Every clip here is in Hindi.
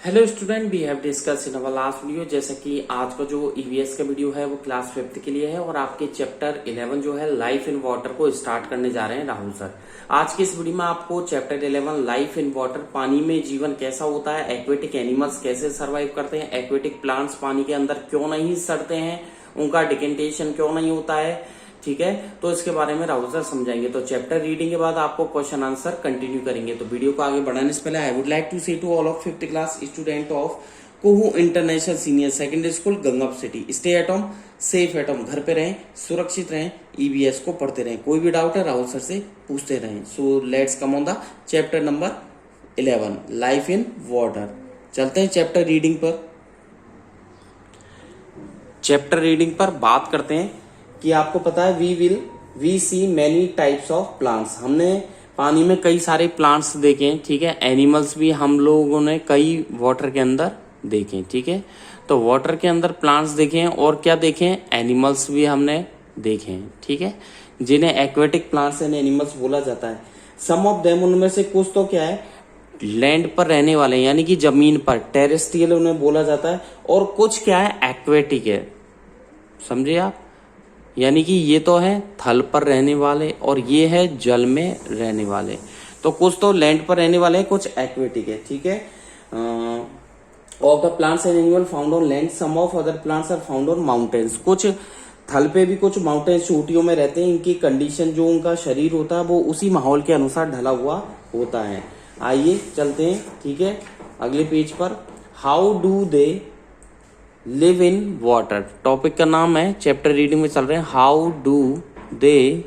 Hello student, we have discuss in our last video. जैसा कि आज का जो ईवीएस का वीडियो है वो क्लास 5th के लिए है और आपके चैप्टर 11 जो है लाइफ इन वाटर को स्टार्ट करने जा रहे हैं राहुल सर। आज की इस वीडियो में आपको चैप्टर 11 लाइफ इन वाटर, पानी में जीवन कैसा होता है, एक्वेटिक एनिमल्स कैसे सर्वाइव करते हैं, एक्वेटिक प्लांट्स पानी के अंदर क्यों नहीं सड़ते हैं, उनका डिकेंटेशन क्यों नहीं होता है, ठीक है, तो इसके बारे में राहुल सर समझाएंगे। तो चैप्टर रीडिंग के बाद आपको क्वेश्चन आंसर कंटिन्यू करेंगे। तो वीडियो को आगे बढ़ाने से पहले I would like to say to all of 5th class student of कोहू इंटरनेशनल सीनियर सेकेंडरी स्कूल गंगप city, stay at home, safe at home, घर पे रहें, सुरक्षित रहें, ईवीएस को पढ़ते रहें। कोई भी डाउट है राहुल सर से पूछते रहें। So let's come on the chapter number 11 life in water. चलते हैं चैप्टर रीडिंग पर। चैप्टर रीडिंग पर बात करते हैं कि आपको पता है we see many types of plants. हमने पानी में कई सारे प्लांट्स देखे हैं, ठीक है। एनिमल्स भी हम लोगों ने कई वाटर के अंदर देखे, ठीक है। तो वाटर के अंदर प्लांट्स देखे हैं और क्या देखे हैं, एनिमल्स भी हमने देखे हैं, ठीक है, जिन्हें एक्वेटिक प्लांट्स एंड एनिमल्स बोला जाता है। सम ऑफ देम, उनमें से कुछ तो क्या है, लैंड पर रहने वाले यानी कि जमीन पर, टेरेस्ट्रियल उन्हें बोला जाता है, और कुछ क्या है, एक्वेटिक है। समझे आप, यानी कि ये तो है थल पर रहने वाले और ये है जल में रहने वाले। तो कुछ तो लैंड पर रहने वाले हैं, कुछ एक्वेटिक है, ठीक है। Of the plants and animal found on land, some of other plants are found on mountains. कुछ थल पे भी, कुछ माउंटेन्स चोटियों में रहते हैं। इनकी कंडीशन, जो उनका शरीर होता है वो उसी माहौल के अनुसार ढला हुआ होता है। आइए चलते हैं, ठीक है, अगले पेज पर। How do they live in water, topic का नाम है, चैप्टर रीडिंग में चल रहे हैं। How do they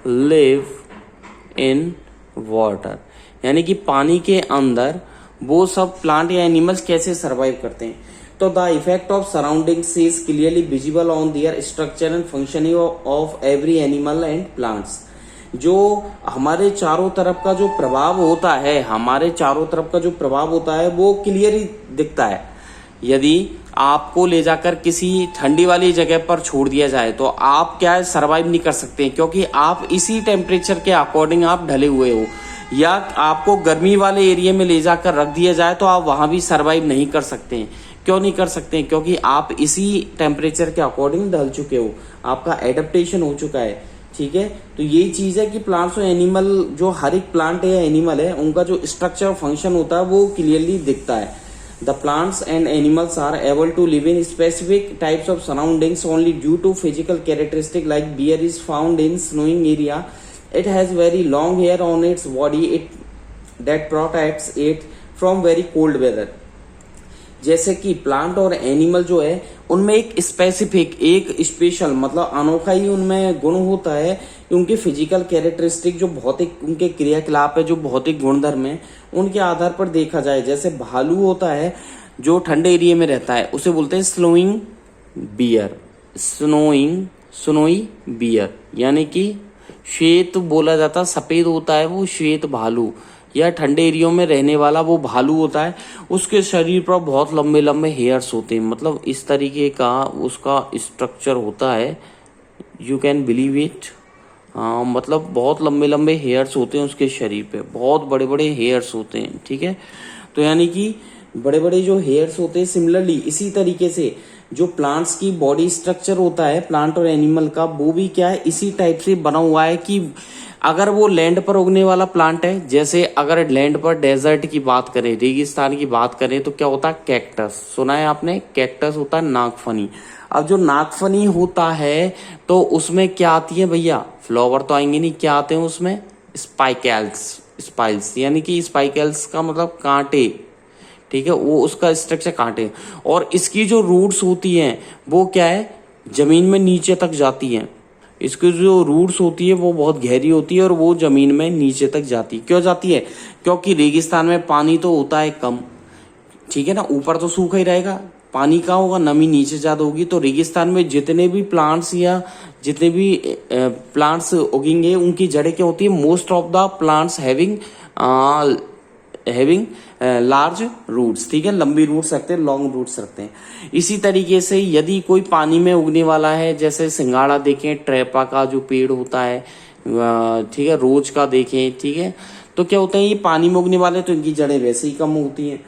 live in water, यानी कि पानी के अंदर वो सब प्लांट या एनिमल्स कैसे सरवाइव करते हैं। तो the effect of surroundings is clearly visible on their structure and functioning of every animal and plants. जो हमारे चारों तरफ का जो प्रभाव होता है, हमारे चारों तरफ का जो प्रभाव होता है वो क्लियरली दिखता है। यदि आपको ले जाकर किसी ठंडी वाली जगह पर छोड़ दिया जाए तो आप क्या है, सरवाइव नहीं कर सकते हैं, क्योंकि आप इसी टेम्परेचर के अकॉर्डिंग आप ढले हुए हो। या आपको गर्मी वाले एरिया में ले जाकर रख दिया जाए तो आप वहां भी सरवाइव नहीं कर सकते हैं। क्यों नहीं कर सकते हैं, क्योंकि आप इसी टेम्परेचर के अकॉर्डिंग ढल चुके हो, आपका एडेप्टेशन हो चुका है, ठीक है। तो यही चीज है कि प्लांट्स और एनिमल, जो हर एक प्लांट है या एनिमल है, उनका जो स्ट्रक्चर फंक्शन होता है वो क्लियरली दिखता है। The plants and animals are able to live in specific types of surroundings only due to physical characteristic, like bear is found in snowing area. It has very long hair on its body that protects it from very cold weather. जैसे कि प्लांट और एनिमल जो है उनमें एक स्पेसिफिक, एक स्पेशल, मतलब अनोखा ही उनमें गुण होता है कि उनके फिजिकल कैरेक्टरिस्टिक, जो भौतिक उनके क्रियाकलाप है, जो भौतिक गुणधर्म है, उनके आधार पर देखा जाए। जैसे भालू होता है जो ठंडे एरिया में रहता है, उसे बोलते हैं स्नोइंग बियर, स्नोई बियर, यानी कि श्वेत बोला जाता, सफेद होता है वो श्वेत भालू, या ठंडे एरियो में रहने वाला वो भालू होता है। उसके शरीर पर बहुत लंबे लंबे हेयर्स होते हैं, मतलब इस तरीके का उसका स्ट्रक्चर होता है, यू कैन बिलीव इट। मतलब बहुत लंबे लंबे हेयर्स होते हैं उसके शरीर पे, बहुत बड़े बड़े हेयर्स होते हैं, ठीक है। तो यानी कि बड़े बड़े जो हेयर्स होते हैं, सिमिलरली इसी तरीके से जो प्लांट्स की बॉडी स्ट्रक्चर होता है प्लांट और एनिमल का, वो भी क्या है, इसी टाइप से बना हुआ है कि अगर वो लैंड पर उगने वाला प्लांट है, जैसे अगर लैंड पर डेजर्ट की बात करें, रेगिस्तान की बात करें, तो क्या होता है, कैक्टस। सुना है आपने, कैक्टस होता है नागफनी। अब जो नागफनी होता है तो उसमें क्या आती है भैया, फ्लावर तो आएंगे नहीं, क्या आते हैं उसमें, स्पाइल्स, यानी कि स्पाइकल्स का मतलब कांटे, ठीक है, वो उसका स्ट्रक्चर कांटे। और इसकी जो रूट्स होती हैं वो क्या है, जमीन में नीचे तक जाती हैं। इसकी जो रूट्स होती है वो बहुत गहरी होती है और वो जमीन में नीचे तक जाती है। क्यों जाती है, क्योंकि रेगिस्तान में पानी तो होता है कम, ठीक है ना, ऊपर तो सूखा ही रहेगा, पानी कहाँ होगा, नमी नीचे ज्यादा होगी। तो रेगिस्तान में जितने भी प्लांट्स या जितने भी प्लांट्स उगेंगे उनकी जड़ें क्या होती है, most of the plants having large roots, ठीक है, लंबी रूट्स रखते हैं, लॉन्ग रूट्स रखते हैं। इसी तरीके से यदि कोई पानी में उगने वाला है, जैसे सिंगाड़ा देखें, ट्रेपा का जो पेड़ होता है, ठीक है, रोज का देखें, ठीक है, तो क्या होता है, ये पानी में उगने वाले तो इनकी जड़ें वैसे ही कम होती हैं,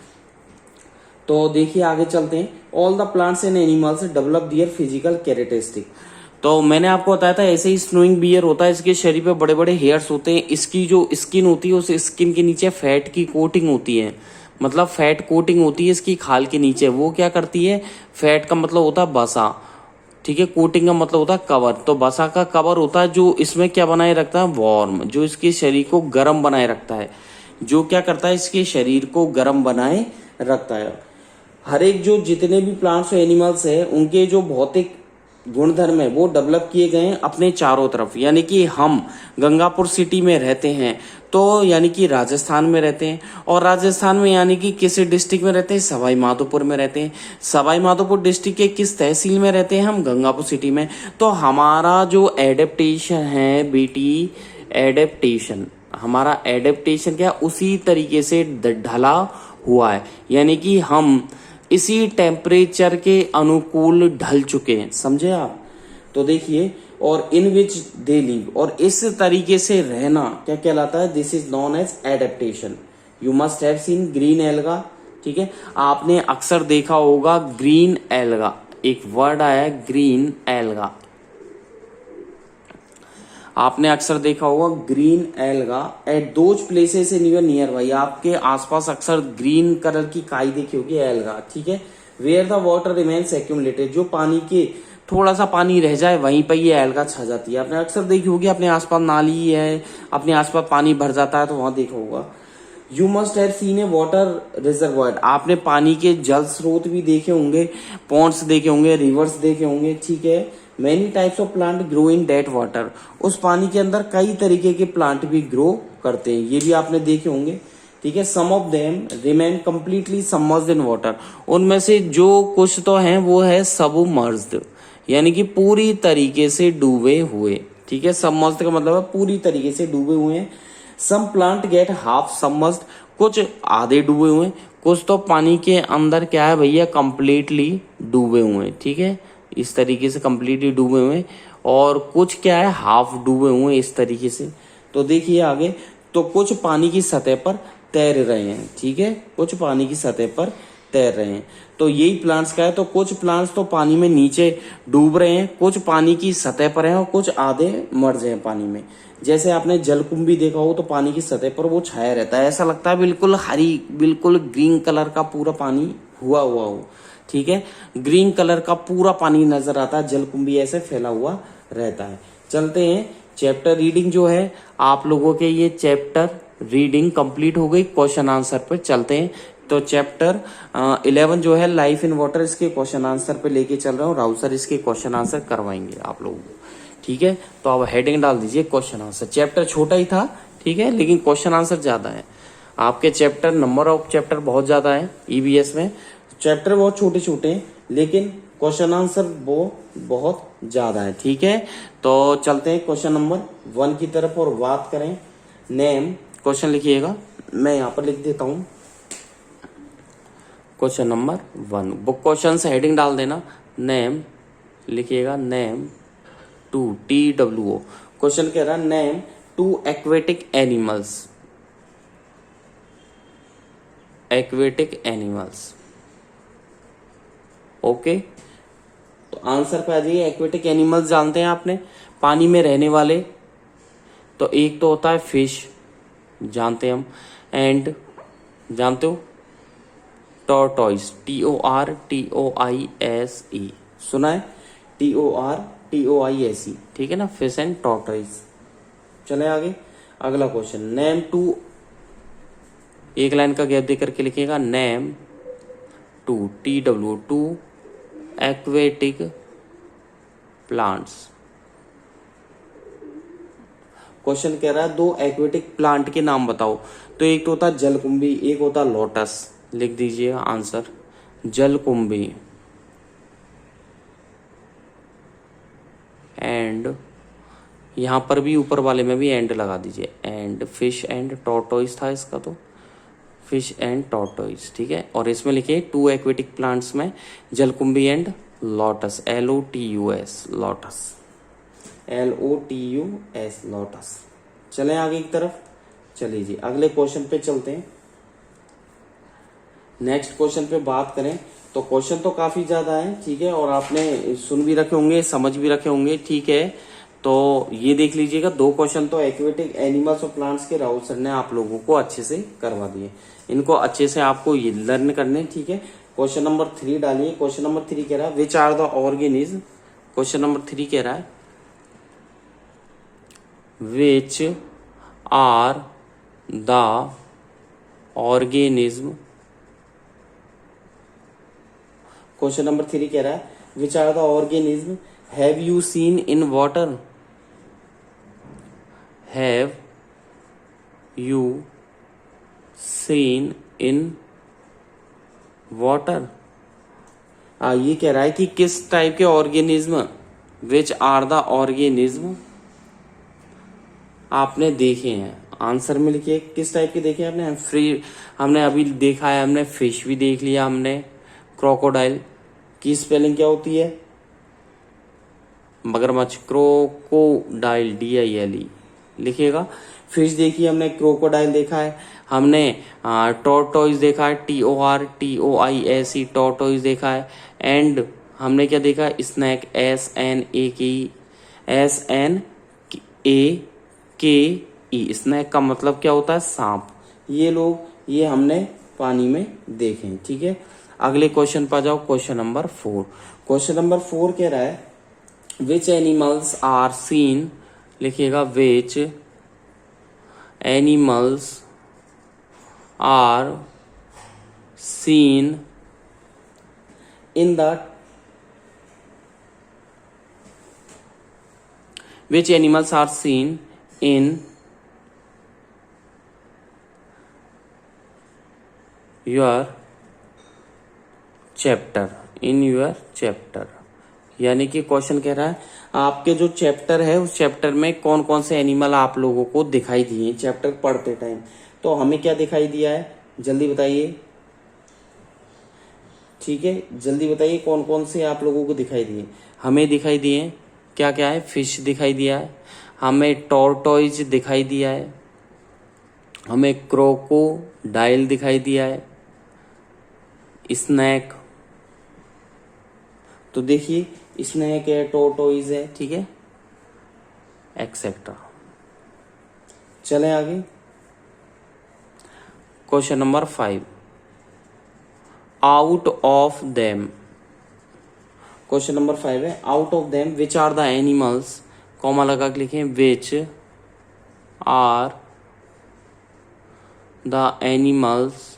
तो देखिए आगे चलते हैं। All the plants and animals develop their physical characteristic. तो मैंने आपको बताया था ऐसे ही स्नोइंग बियर होता है, इसके शरीर पे बड़े बड़े हेयर्स होते हैं, इसकी जो स्किन होती है उस स्किन के नीचे फैट की कोटिंग होती है, मतलब फैट कोटिंग होती है इसकी खाल के नीचे। वो क्या करती है, फैट का मतलब होता है बसा, ठीक है, कोटिंग का मतलब होता है कवर। तो बसा का कवर होता है जो इसमें क्या बनाए रखता है, वार्म, जो इसके शरीर को गर्म बनाए रखता है, जो क्या करता है इसके शरीर को गर्म बनाए रखता है। हर एक जो जितने भी प्लांट्स और एनिमल्स है उनके जो भौतिक गुणधर्म है वो डेवलप किए गए हैं अपने चारों तरफ। यानी कि हम गंगापुर सिटी में रहते हैं, तो यानी कि राजस्थान में रहते हैं, और राजस्थान में यानी कि किस डिस्ट्रिक्ट में रहते हैं, सवाई माधोपुर में रहते हैं। सवाई माधोपुर डिस्ट्रिक्ट के किस तहसील में रहते हैं हम, गंगापुर सिटी में। तो हमारा जो एडेप्टेशन है बेटी, एडेप्टेशन, हमारा एडेप्टेशन क्या उसी तरीके से ढला हुआ है, यानी कि हम इसी टेम्परेचर के अनुकूल ढल चुके हैं, समझे आप। तो देखिए, और इन विच दे लिव, और इस तरीके से रहना क्या कहलाता है, this is known as adaptation. You must have seen green alga, ठीक है, आपने अक्सर देखा होगा ग्रीन एल्गा, एक वर्ड आया है ग्रीन एल्गा, आपने अक्सर देखा होगा green alga at those places in your near by, आपके आसपास अक्सर ग्रीन कलर की काई देखी होगी, एल्गा, ठीक है, where the water remains accumulated, जो पानी के थोड़ा सा पानी रह जाए वहीं पर ये एल्गा छा जाती है। आपने अक्सर देखी होगी, अपने आसपास नाली है, अपने आसपास पानी भर जाता है तो वहां देखा होगा। You must have scene A water reservoir, आपने पानी के जल स्रोत भी देखे होंगे, पॉन्ड्स देखे होंगे, रिवर्स देखे होंगे, ठीक है। Many types of plant grow in that water, उस पानी के अंदर कई तरीके के प्लांट भी ग्रो करते हैं, ये भी आपने देखे होंगे, ठीक है। Some of them remain completely submerged in water, उनमें से जो कुछ तो हैं वो है सबमर्ज्ड, यानी कि पूरी तरीके से डूबे हुए, ठीक है। सबमर्ज्ड का मतलब है पूरी तरीके से डूबे हुए हैं। Some plant get half submerged, कुछ आधे डूबे हुए हैं, कुछ तो पानी के अंदर क्या है भैया कंप्लीटली डूबे हुए हैं, ठीक है, इस तरीके से कंप्लीटली डूबे हुए हैं, और कुछ क्या है हाफ डूबे हुए हैं इस तरीके से। तो देखिए आगे, तो कुछ पानी की सतह पर तैर रहे हैं, ठीक है, कुछ पानी की सतह पर तैर रहे हैं। तो यही प्लांट्स का है, तो कुछ प्लांट्स तो पानी में नीचे डूब रहे हैं, कुछ पानी की सतह पर हैं, और कुछ आधे मर गए हैं पानी में। जैसे आपने जलकुंभी देखा हो तो पानी की सतह पर वो छाया रहता है, ऐसा लगता है बिल्कुल हरी, बिल्कुल ग्रीन कलर का पूरा पानी हुआ हो, ठीक है, ग्रीन कलर का पूरा पानी नजर आता है, जलकुंभी ऐसे फैला हुआ रहता है। चलते हैं, चैप्टर रीडिंग जो है आप लोगों के, ये चैप्टर रीडिंग कंप्लीट हो गई। क्वेश्चन आंसर पे चलते हैं। तो चैप्टर 11 जो है लाइफ इन वाटर, इसके क्वेश्चन आंसर पे लेके चल रहा हूँ, राउत सर इसके क्वेश्चन आंसर करवाएंगे आप लोगों को, ठीक है। तो अब हेडिंग डाल दीजिए क्वेश्चन आंसर। चैप्टर छोटा ही था, ठीक है, लेकिन क्वेश्चन आंसर ज्यादा है। आपके चैप्टर, नंबर ऑफ चैप्टर बहुत ज्यादा है ईवीएस में, चैप्टर बहुत छोटे छोटे हैं लेकिन क्वेश्चन आंसर वो बहुत ज्यादा है, ठीक है। तो चलते हैं क्वेश्चन नंबर 1 की तरफ और बात करें। नेम, क्वेश्चन लिखिएगा, मैं यहाँ पर लिख देता हूं क्वेश्चन नंबर 1, बुक क्वेश्चन से हेडिंग डाल देना, नेम लिखिएगा, नेम टू TWO। क्वेश्चन कह रहा है name two aquatic animals, aquatic animals, okay. तो आंसर पे आ जाइए। एक्वेटिक एनिमल्स जानते हैं आपने, पानी में रहने वाले, तो एक तो होता है फिश, जानते हैं हम, एंड जानते हो टॉर्टोइस, TORTOISE, सुना है, TORTOISE, ठीक है ना, फिश एंड टॉर्टोइस। चले आगे, अगला क्वेश्चन, नेम टू, एक लाइन का गैप देकर के लिखिएगा, name two TWO, two aquatic plants. Question कह रहा है दो एक्वेटिक प्लांट के नाम बताओ, तो एक तो होता है जलकुंभी, एक होता है लोटस। लिख दीजिए आंसर, जलकुंभी एंड, यहां पर भी ऊपर वाले में भी एंड लगा दीजिए, एंड फिश एंड टॉर्टोइस था इसका, तो फिश एंड टॉर्टोइस, ठीक है। और इसमें लिखिए टू एक्वेटिक प्लांट्स में जलकुंभी and lotus, LOTUS, lotus, LOTUS, lotus. चले आगे की तरफ, चलिए जी अगले क्वेश्चन पे चलते हैं। नेक्स्ट क्वेश्चन पे बात करें तो क्वेश्चन तो काफी ज्यादा है, ठीक है, और आपने सुन भी रखे होंगे, समझ भी रखे होंगे, ठीक है। तो ये देख लीजिएगा, 2 क्वेश्चन तो एक्वेटिक एनिमल्स और प्लांट्स के राहुल सर ने आप लोगों को अच्छे से करवा दिए। इनको अच्छे से आपको ये लर्न करने, ठीक है। क्वेश्चन नंबर 3 डालिए। क्वेश्चन नंबर 3 कह रहा है which are the organism, question number 3 कह रहा है which are the organism, question number 3 कह रहा है which are the organism have you seen in water, have you seen in water. ये कह रहा है कि किस टाइप के ऑर्गेनिज्म, विच आर द ऑर्गेनिज्म आपने देखे हैं। आंसर में लिखिए किस टाइप के देखे आपने। हमने अभी देखा है, हमने फिश भी देख लिया, हमने क्रोकोडाइल की स्पेलिंग क्या होती है, मगरमच्छ, क्रोकोडाइल, DILE लिखिएगा। फिश देखी हमने, क्रोकोडाइल देखा है हमने, टॉर्टोइज देखा है, TORTOISE टॉर्टोइज देखा है, एंड हमने क्या देखा है, स्नैक, SNAKE, स्नैक का मतलब क्या होता है, सांप। ये हमने पानी में देखे हैं, ठीक है। अगले क्वेश्चन पर जाओ, क्वेश्चन नंबर 4। क्वेश्चन नंबर 4 कह रहा है विच एनिमल्स आर सीन, लिखिएगा which animals are seen in the, which animals are seen in your chapter, in your chapter। यानी कि क्वेश्चन कह रहा है आपके जो चैप्टर है उस चैप्टर में कौन कौन से एनिमल आप लोगों को दिखाई दिए चैप्टर पढ़ते टाइम। तो हमें क्या दिखाई दिया है, जल्दी बताइए, ठीक है, जल्दी बताइए कौन कौन से आप लोगों को दिखाई दिए। हमें दिखाई दिए क्या क्या है, फिश दिखाई दिया है, हमें टॉर्टोइज दिखाई दिया है, हमें क्रोकोडाइल दिखाई दिया है, स्नैक, तो देखिए स्नैक है, टॉर्टोइज है, ठीक है, एक्सेट्रा। चलें आगे, question number 5। Out of them, question number 5 है out of them which are the animals, comma लगा के लिखें विच आर द एनिमल्स,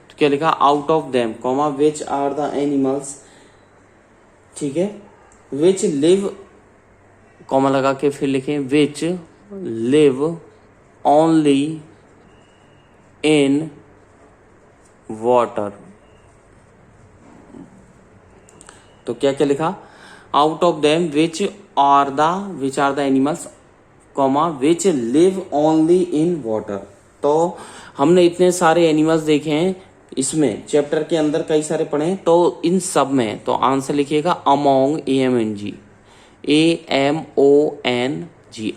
तो क्या लिखा, out of them comma which are the animals, ठीक है, विच लिव, कॉमा लगा के फिर लिखें which live only in water. तो क्या क्या लिखा, out of them which are the animals, comma which live only in water. तो हमने इतने सारे एनिमल्स देखे हैं इसमें चैप्टर के अंदर, कई सारे पढ़े हैं, तो इन सब में तो आंसर लिखिएगा अमोंग, AMONG,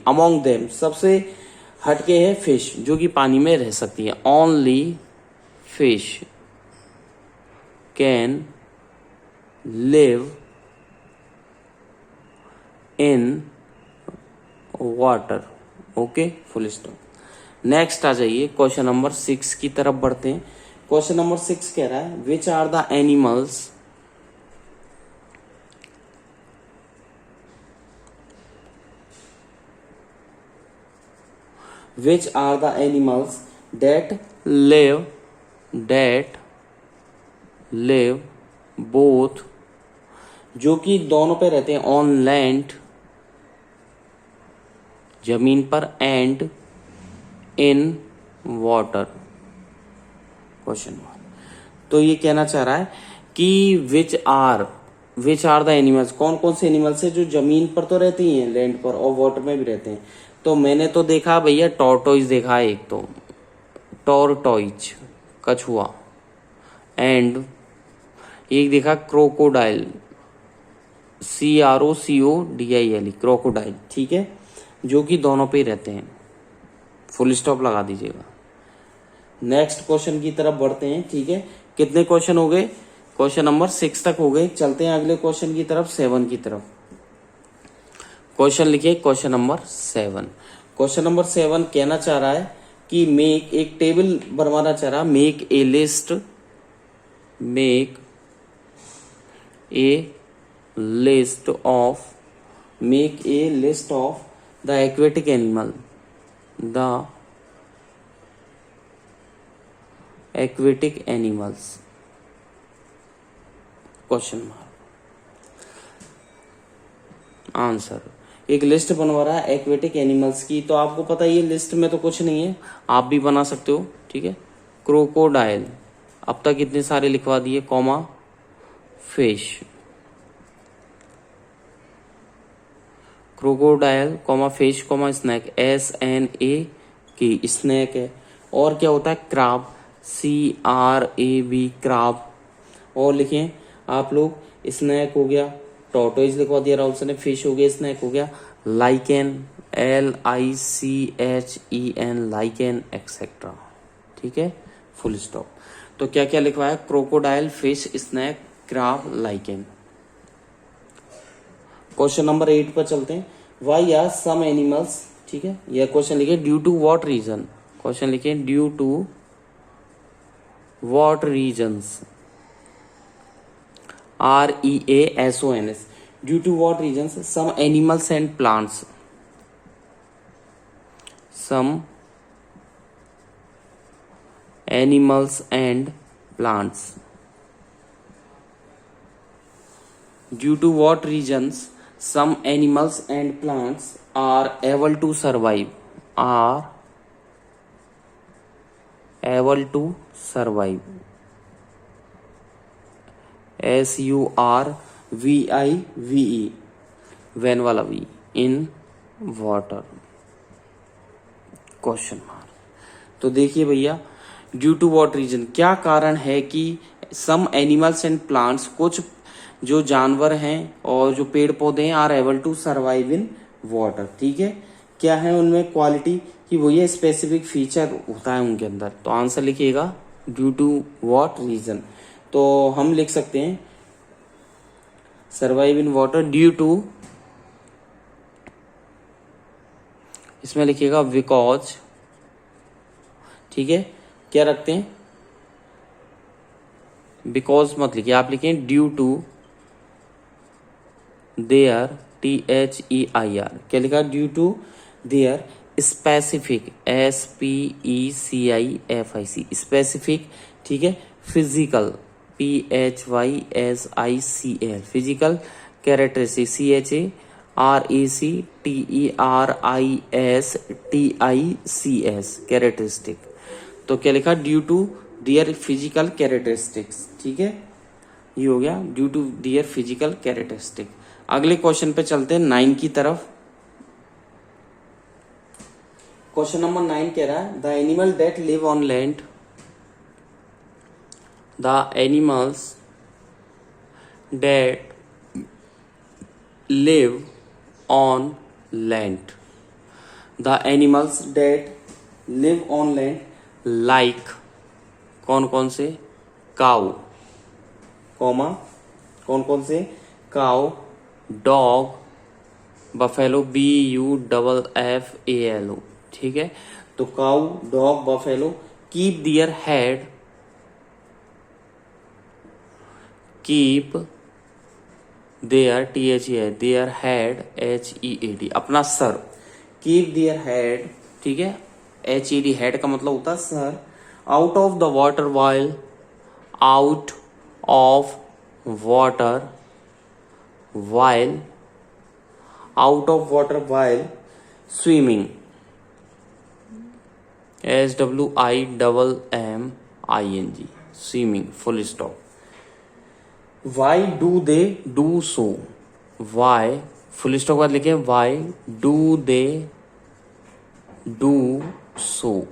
अमोंग देम। सबसे हटके है फिश जो कि पानी में रह सकती है, only fish can live in water, okay, full stop. Next आ जाइए, क्वेश्चन नंबर 6 की तरफ बढ़ते हैं। क्वेश्चन नंबर 6 कह रहा है which are the animals, which are the animals that live both, जो कि दोनों पे रहते हैं, ऑन लैंड, जमीन पर, and in water, question mark. तो ये कहना चाह रहा है कि विच आर द एनिमल्स, कौन कौन से एनिमल्स है जो जमीन पर तो रहती हैं, लैंड पर, और वाटर में भी रहते हैं। तो मैंने तो देखा भैया टॉर्टोइज देखा है, एक तो टॉर्टोइज कछुआ, एंड एक देखा क्रोकोडाइल, CROCODILE क्रोकोडाइल, ठीक है, जो कि दोनों पे ही रहते हैं, फुल स्टॉप लगा दीजिएगा। नेक्स्ट क्वेश्चन की तरफ बढ़ते हैं। ठीक है, कितने क्वेश्चन हो गए? क्वेश्चन नंबर 6 तक हो गए। चलते हैं अगले क्वेश्चन की तरफ, 7 की तरफ। क्वेश्चन लिखिए क्वेश्चन नंबर 7। क्वेश्चन नंबर 7 कहना चाह रहा है कि मेक, एक टेबल बनवाना चाह रहा, make a list of the aquatic animal, question mark. Answer, एक लिस्ट बनवा रहा है एक्वेटिक एनिमल्स की। तो आपको पता है ये लिस्ट में तो कुछ नहीं है, आप भी बना सकते हो। ठीक है, क्रोकोडाइल, अब तक इतने सारे लिखवा दिए, comma fish, crocodile comma fish comma snake, SNAK, snake है। और क्या होता है? Crab, CRAB, crab. और लिखें आप लोग, स्नैक हो गया, टॉर्टोइज लिखवा दिया राहुल सर ने, फिश हो गया, स्नैक हो गया, लाइकेन, LICHEN, लाइकेन एक्सेट्रा। ठीक है, फुल स्टॉप। तो क्या क्या लिखवाया? Crocodile, fish, snake, crab, lichen. Question number 8 पर चलते हैं। वाई आर सम एनिमल्स, ठीक है, यह क्वेश्चन लिखे due to what reason. Question लिखे due to what reasons, REASONS, due to what reasons some animals and plants, some animals and plants, due to what reasons some animals and plants are able to survive, SURVIVE, van वाला V, in water, question mark. तो देखिए भैया, ड्यू टू व्हाट रीजन, क्या कारण है कि सम एनिमल्स एंड प्लांट्स, कुछ जो जानवर हैं और जो पेड़ पौधे हैं, are able to survive in water. ठीक है, क्या है उनमें क्वालिटी कि वो ये स्पेसिफिक फीचर होता है उनके अंदर। तो आंसर लिखिएगा ड्यू टू व्हाट रीजन। तो हम लिख सकते हैं survive in water due to, इसमें लिखिएगा बिकॉज। ठीक है, क्या रखते हैं? बिकॉज मत लिखिए, आप लिखें ड्यू टू देयर, THEIR, क्या लिखा? Due to their specific, SPECIFIC, specific. ठीक है, physical, PHYSICL, physical characteristic, CHARECTERISTICS, characteristic. तो क्या लिखा? Due to their physical characteristics. ठीक है, ये हो गया due to their physical characteristic. अगले क्वेश्चन पे चलते हैं 9 की तरफ। क्वेश्चन नंबर 9 कह रहा है the animal that live on land, the animals that live on land, the animals that live on land like, कौन कौन से? काउ, कॉमा कौन कौन से? Cow, dog, buffalo, BUFFALO। ठीक है, तो cow, dog, buffalo keep their head, keep their, THEAD, their head, HEAD, अपना सर, कीप देयर हेड। ठीक है, HED, हेड का मतलब होता है सर, out of the water while, out of water while, out of water while swimming, SWIMMING, swimming, full stop. Why do they do so, why full stop बाद लिखे why do they do so,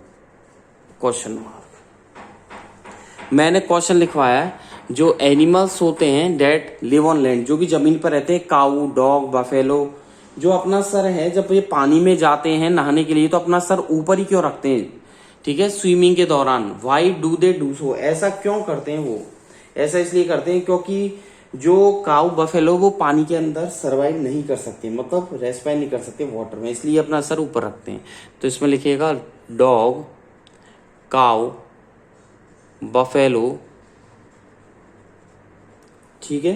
question mark. मैंने क्वेश्चन लिखवाया है जो एनिमल्स होते हैं डेट लिव ऑन लैंड, जो भी जमीन पर रहते हैं, काऊ, डॉग, बफेलो, जो अपना सर है जब ये पानी में जाते हैं नहाने के लिए तो अपना सर ऊपर ही क्यों रखते हैं? ठीक है, स्विमिंग के दौरान। वाई डू दे डू सो, ऐसा क्यों करते हैं वो? ऐसा इसलिए करते हैं क्योंकि जो काऊ बफेलो वो पानी के अंदर सरवाइव नहीं कर सकते, मतलब रेस्पायर नहीं कर सकते वाटर में, इसलिए अपना सर ऊपर रखते हैं। तो इसमें लिखिएगा डॉग, काऊ, बफेलो, ठीक है,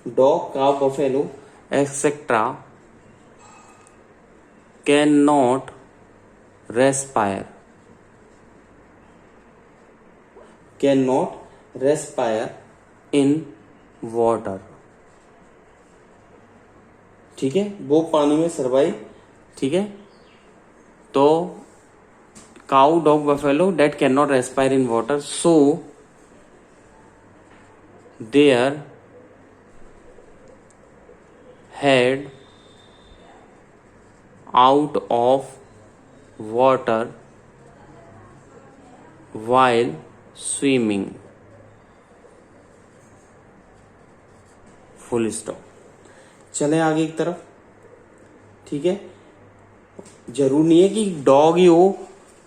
dog, cow, buffalo etcetera can not respire, can not respire in water, ठीक है, वो पानी में सरवाइव, ठीक है। तो cow, dog, buffalo that can not respire in water, so their head out of water while swimming, full stop. चले आगे की तरफ, ठीक है। जरूर नहीं है कि डॉग ही हो,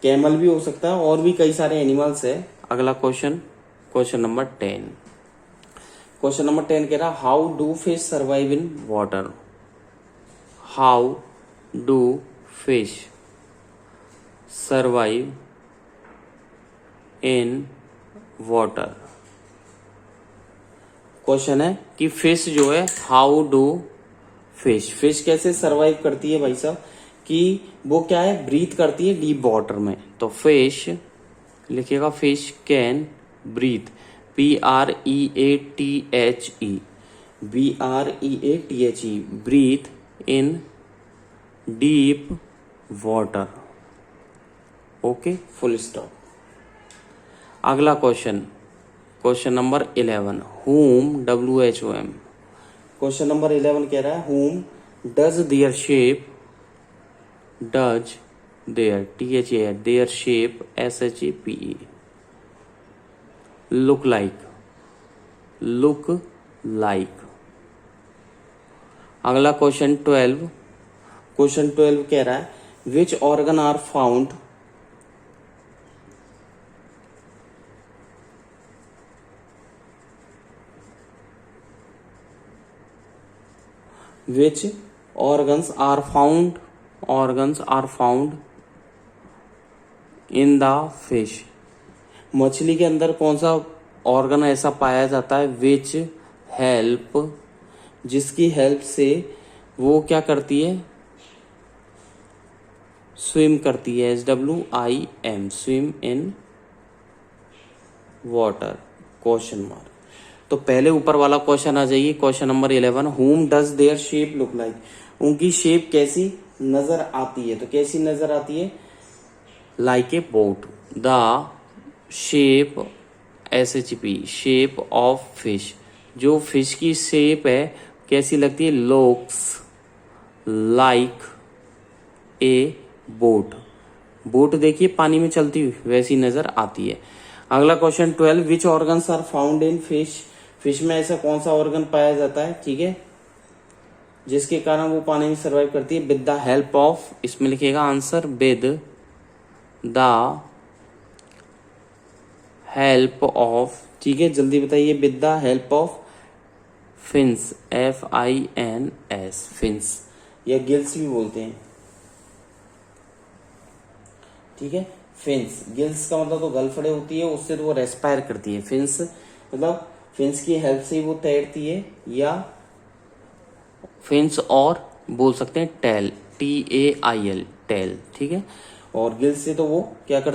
कैमल भी हो सकता है, और भी कई सारे एनिमल्स है। अगला question, question number 10। Question number 10 कह रहा how do fish survive in water, how do fish survive in water. Question है कि फिश जो है, हाउ डू फिश, फिश कैसे सरवाइव करती है भाई साहब, कि वो क्या है, ब्रीथ करती है डीप वाटर में। तो फिश लिखिएगा, fish can breathe, BREATHE, BREATHE, breathe in deep water. Okay, full stop. अगला question, question number 11, whom, WHOM। क्वेश्चन नंबर 11 कह रहा है whom does their shape, does their, THEIR, their shape, SHAPE, look like, look like। अगला क्वेश्चन 12, क्वेश्चन 12 कह रहा है which organ are found, which organs are found, organs are found in the fish। मछली के अंदर कौन सा ऑर्गन ऐसा पाया जाता है, which help, जिसकी हेल्प से वो क्या करती है, स्विम करती है, SWIM, swim in water, question mark. तो पहले ऊपर वाला क्वेश्चन आ जाइए, question number 11, whom does their shape look like, उनकी शेप कैसी नजर आती है। तो कैसी नजर आती है, like a boat, the shape, SHP, shape of fish, जो फिश की शेप है कैसी लगती है, looks like a boat, boat देखिए पानी में चलती हुई वैसी नजर आती है। अगला question 12, which organs are found in fish, fish में ऐसा कौन सा ऑर्गन पाया जाता है, ठीक है, जिसके कारण वो पानी में सर्वाइव करती है, विद द हेल्प ऑफ, इसमें लिखिएगा answer, with the help of, ठीक है, जल्दी बताइए, with the help of fins, FINS, fins, या गिल्स भी बोलते हैं, ठीक है। फिन्स, गिल्स का मतलब तो गलफड़े होती है, उससे तो वो रेस्पायर करती है। फिन्स मतलब फिन्स की हेल्प से वो तैरती है, या फिन्स और बोल सकते हैं टेल, TAIL, टेल, ठीक है। और गिल्स से तो वो क्या करती